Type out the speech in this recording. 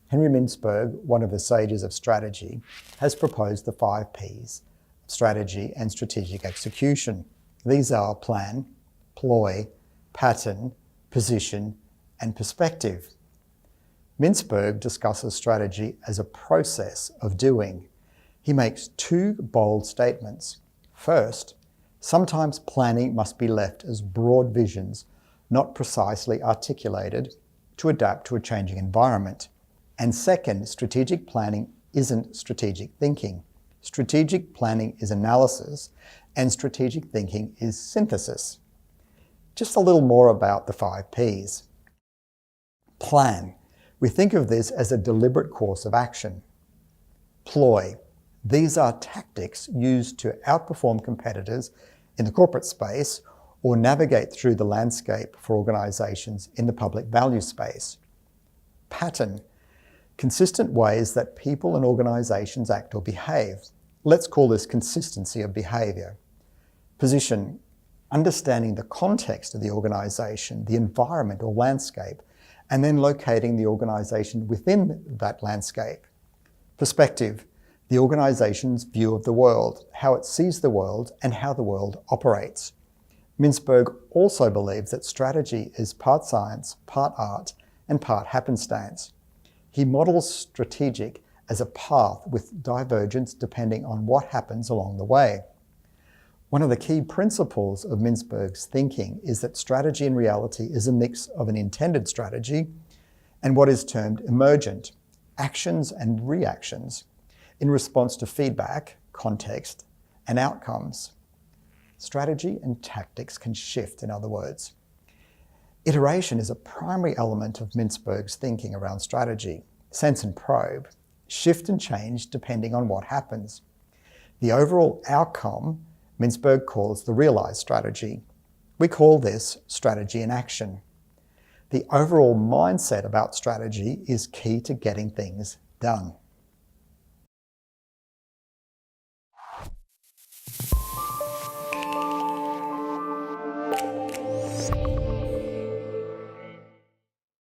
Henry Mintzberg, one of the sages of strategy, has proposed the 5 Ps of strategy and strategic execution. These are plan, ploy, pattern, position, and perspective. Mintzberg discusses strategy as a process of doing. He makes 2 bold statements. First, sometimes planning must be left as broad visions, not precisely articulated, to adapt to a changing environment. And second, strategic planning isn't strategic thinking. Strategic planning is analysis, and strategic thinking is synthesis. Just a little more about the 5 Ps. Plan. We think of this as a deliberate course of action. Ploy. These are tactics used to outperform competitors in the corporate space or navigate through the landscape for organizations in the public value space. Pattern. Consistent ways that people and organizations act or behave. Let's call this consistency of behavior. Position. Understanding the context of the organization, the environment or landscape, and then locating the organization within that landscape. Perspective. The organization's view of the world, how it sees the world, and how the world operates. Mintzberg also believes that strategy is part science, part art, and part happenstance. He models strategic as a path with divergence depending on what happens along the way. One of the key principles of Mintzberg's thinking is that strategy in reality is a mix of an intended strategy and what is termed emergent, actions and reactions, in response to feedback, context, and outcomes. Strategy and tactics can shift, in other words. Iteration is a primary element of Mintzberg's thinking around strategy. Sense and probe, shift and change depending on what happens. The overall outcome, Mintzberg calls the realized strategy. We call this strategy in action. The overall mindset about strategy is key to getting things done.